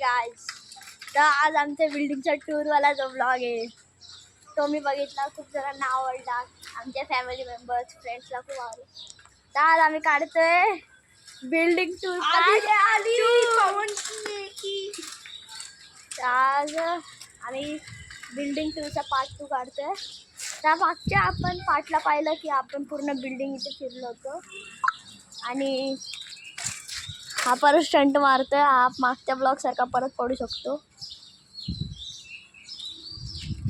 Guys. तर आज आमच्या बिल्डिंगचा टूरवाला जो ब्लॉग आहे तो मी बघितला, खूप जणांना आवडला. आमच्या फॅमिली मेंबर्स फ्रेंड्सला खूप आवडला. तर आज आम्ही काढतोय बिल्डिंग टूर. आज आम्ही बिल्डिंग टूरचा पार्ट 2 काढतोय. त्या मागच्या आपण पार्टला पाहिलं की आपण पूर्ण बिल्डिंग इथे फिरलो होतो आणि हा परत स्टंट मारतोय. हा मागच्या ब्लॉग सारखा परत पडू शकतो.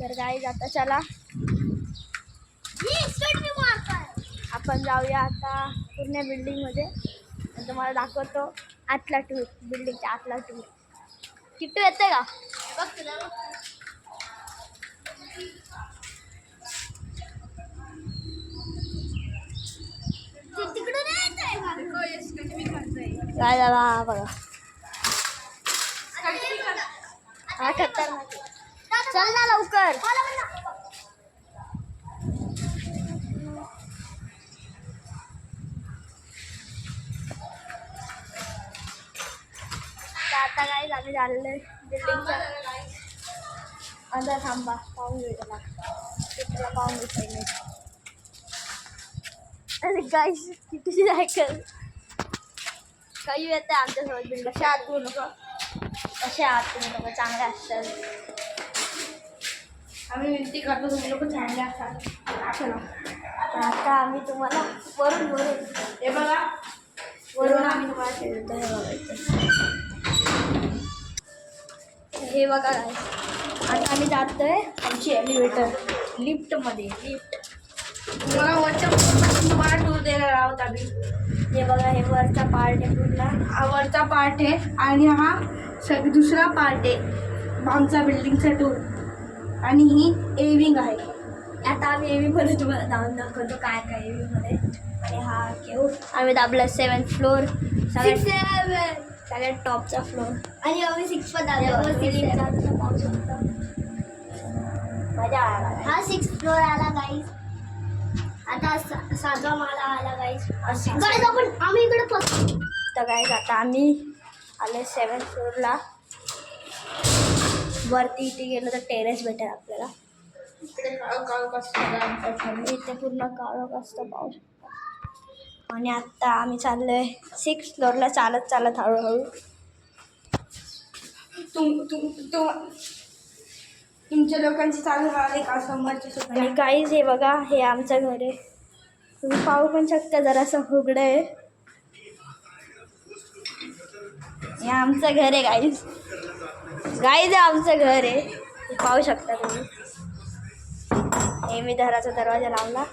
तर गाईज आता चला आपण जाऊया आता पूर्ण बिल्डिंगमध्ये आणि तुम्हाला दाखवतो आतला टूर, बिल्डिंगच्या आतला टूर. किट्टू येते का बघ तुला. काय झाला हा बघा. हा खतरनाक. चल ना लवकर. आता काय आम्ही झालेलं आहे बिल्डिंगच्या अंदर. थांबा पाहून घेऊ त्याला पाहून घेऊ पहिले. अरे गाईस किती सायकल काही येते आमच्यासोबत बिल्डिंग. कशा आत बोलू नका, कशा आत तुम्ही लोक चांगले असतात. आम्ही विनंती करतो तुम्ही लोक चांगले असतात. चला आता आम्ही तुम्हाला वरून हे बघा, वरून आम्ही तुम्हाला फिरतो. हे बघा काय. आता आम्ही जातोय आमची एलिव्हेटर लिफ्टमध्ये. तुम्हाला वरच्या तुम्हाला टूर देणार आहोत आम्ही. हे बघा हे वरचा पार्ट आहे पूर्ण. हा वरचा पार्ट आहे आणि हा दुसरा पार्ट आहे आमचा बिल्डिंगचा टूर. आणि ही एविंग आहे. आता आम्ही एविंगमध्ये तुम्हाला जाऊन दाखवतो काय काय एविंगमध्ये. आणि हा घेऊ आम्ही दाबला 7th फ्लोअर, सगळ्यात टॉपचा फ्लोअर. आणि आम्ही 6 पण पाहू शकतो. मजा आला. हा 6th फ्लोअर आला गाईज. आता 7वा माला आला गाईज. आपण आम्ही इकडे तर गाईज आता आम्ही आले 7th फ्लोअरला. वरती इथे गेलं तर टेरेस भेटेल आपल्याला. इकडे इथे पूर्ण काळोख असतं पाहू शकता. आणि आत्ता आम्ही चाललोय 6th फ्लोअरला चालत चालत हळूहळू. तुमच्या लोकांची चालू राहिले का समोरच्या सुद्धा. आणि गाईज हे बघा हे आमचं घर आहे. तुम्ही पाहू पण शकता जरासं उघडं आहे. हे आमचं घर आहे गाईज. गाईज आमचं घर आहे हे पाहू शकता तुम्ही. हे मी घराचा दरवाजा लावला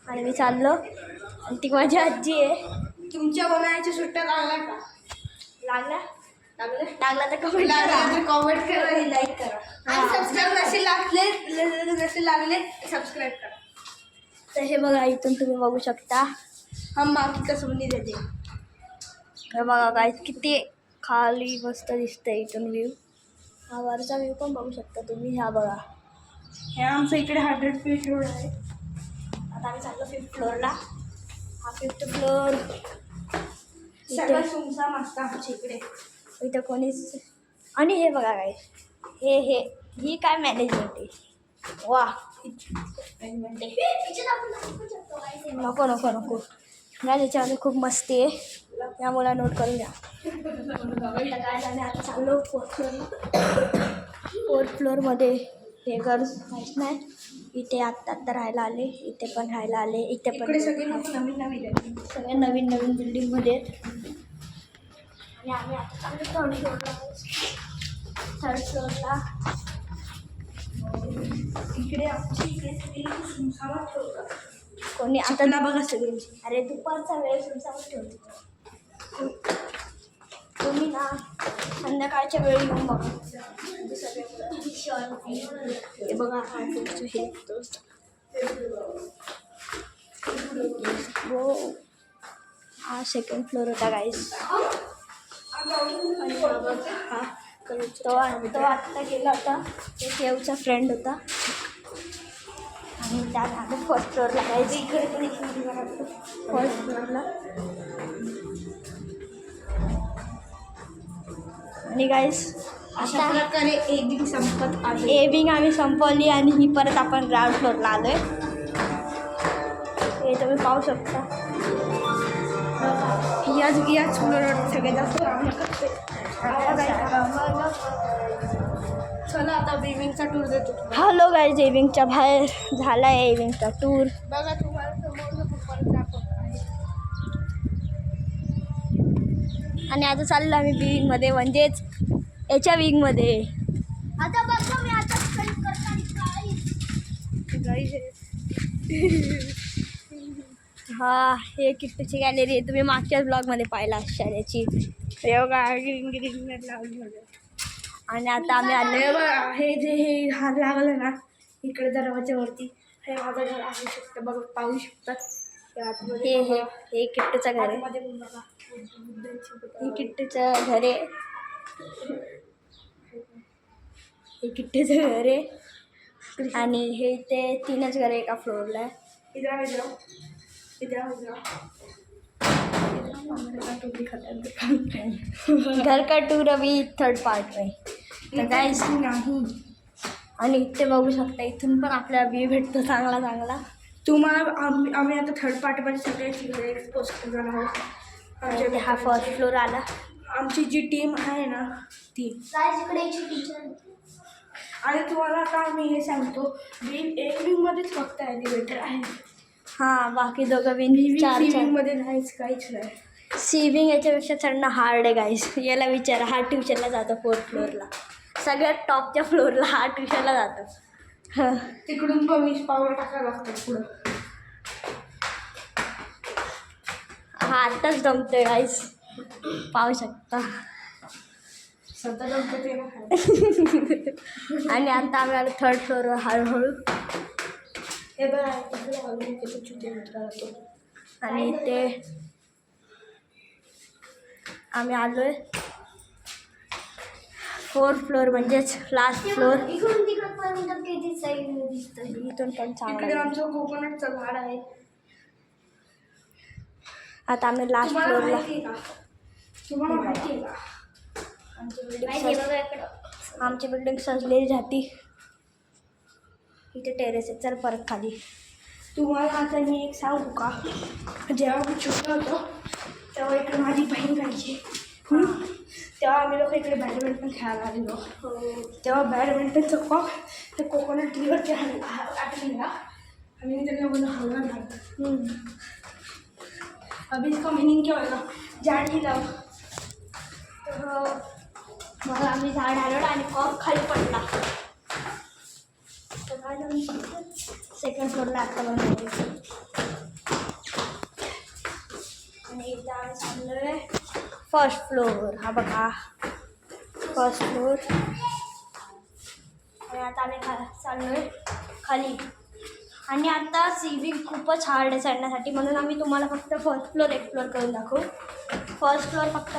आणि मी चाललो. आणि ती माझी आजी आहे. तुमच्या बोलायच्या सुट्ट्या लागल्या का? लागला तर कमेंट करा आणि लाईक करा. आणि सबस्क्राईब नसेल लागले सबस्क्राईब करा. तर हे बघा इथून तुम्ही बघू शकता हम बाकी कसं देते. हे बघा काय किती खाली मस्त दिसतंय इथून व्ह्यू. हा वरचा व्ह्यू पण बघू शकता तुम्ही. हा बघा हे आमचं इकडे 100 फीट रोड आहे. आता आम्ही चाललो 5th फ्लोअरला. हा 5th फ्लोअर सगळं सुमसाम असतं आमच्या इकडे. इथं कोणीच. आणि हे बघा काय ही काय मॅनेजमेंट आहे. वा मॅनेजमेंट आहे. नको नको नको नाही त्याच्यामध्ये खूप मस्ती आहे. या मुला नोट करून द्या. काय झालं आता चाललो 4th फ्लोअरमध्ये. हे घर माहीत नाही. इथे आत्ता राहायला आले, इथे पण राहायला आले, इथे पण सगळे नवीन नवीन बिल्डिंगमध्ये आहेत. आणि आम्ही आता चाललो 3rd फ्लोअरला. इकडे आमची इकडे सुमसामात ठेवतात. कोणी आता ना बघा सगळी. अरे दुपारचा वेळ सुमसामात ठेवतो. तुम्ही ना संध्याकाळच्या वेळी येऊन बघा. हे बघा हे हो हा 2nd फ्लोअर होता गाईस. हा तो आत्ता गेला होता. एक येऊचा फ्रेंड होता. आणि त्यात आम्ही 1st फ्लोअरला जायचं. इकडे पण एक 1st फ्लोअरला. आणि गाईस अशा प्रकारे एबिंग संपत आहे. एबिंग आम्ही संपवली आणि ही परत आपण ग्राउंड फ्लोअरला आलो आहे. हे तुम्ही पाहू शकता. याच फ्लोअरवर सगळ्यात जास्त चला आता बेबिंगचा टूर देतो. हॅलो गाईज, एबिंगच्या बाहेर झाला आहे एबिंगचा टूर. बघा तुम्हाला समोर आणि आता चाललो आम्ही विंगमध्ये, म्हणजेच याच्या विंगमध्ये. आता बघा मी आता हा, हे किट्टूची गॅलरी आहे. तुम्ही मागच्याच ब्लॉगमध्ये पाहिला असणार याची. योगा ग्रीन लावली. आणि आता आम्ही आलो. हे जे हे हात लागलं ना इकडे दरवाज्यावरती, हे माझं घर आहे शकतं. बघा पाहू शकतात. हे हे हे किट्टूचं घर आहे. हे किट्टूचं घर आहे. हे किट्टूचं घर आहे. आणि हे ते 3च घर आहे एका फ्लोअरला आहे. घर का टूर अभी 3rd पार्ट में. तर गाईस नाही. आणि इथे बघू शकता, इथून पण आपल्याला व्यू भेटतो चांगला. तुम्हाला आम्ही आता 3rd पार्टमध्ये सगळ्याची घरे एक्सपोज करणार आहोत. आणि हा फर्स्ट फ्लोअर आला. आमची जी टीम आहे ना ती. आणि तुम्हाला आता आम्ही हे सांगतो, एक विंगमध्येच फक्त एलिव्हेटर आहे. हां, बाकी दोघं विंग 4 विंगमध्ये नाहीच, काहीच नाही. सी विंग याच्यापेक्षा चढणं हार्ड आहे गाईस. याला विचारा, हा ट्युशनला जातो 4th फ्लोअरला. सगळ्यात टॉपच्या फ्लोअरला हा ट्युशनला जातो. तिकडून 20 पावलं टाकायला लागतात पुढं. हा आत्ताच दमतोय गाईस, पाहू शकता. सध्या जमते ना. आणि आता आम्ही आलो 3rd फ्लोअरवर हळूहळू. हे बघा छोटे मित्र. आणि ते आम्ही आलो आहे 4th फ्लोअर, म्हणजेच लास्ट फ्लोअर. इथून पण इकडे चांगलं. आमचं कोकोनटचं झाड आहे. आता आम्ही लास्ट फ्लोअरला. तुम्हाला माहिती आहे का आमची बिल्डिंग सजलेली जाती. इथे टेरेस आहे. चल परत खाली. तुम्हाला आता मी एक सांगू का, जेव्हा मी छोटा होतो तेव्हा इकडे माझी बहीण राहायची. तेव्हा आम्ही लोक इकडे बॅडमिंटन खेळायला आलेलो. तेव्हा बॅडमिंटनचं कॉक ते कोकोनट ट्रीवरती आटलेला आणि त्यांना बोलून हलवा लागलं. अभी इसका मीनिंग क्या होगा, झाड ही लाव. तर मग आम्ही झाड आलो आणि कॉक खाली पडला. सेकंड फ्लोअरला आता बनवलं. आणि इथं आम्ही चाललो आहे फर्स्ट फ्लोअर. हा बघा फर्स्ट फ्लोअर. आणि आता आम्ही चाललो आहे खाली. आणि आता सीविंग खूपच हार्ड आहे चढण्यासाठी, म्हणून आम्ही तुम्हाला फक्त फर्स्ट फ्लोअर एक्सप्लोअर करून दाखवू. फर्स्ट फ्लोअर फक्त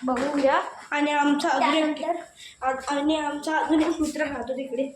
बघूया. आणि आमचा त्यानंतर अजून एक मित्र राहतो तिकडे.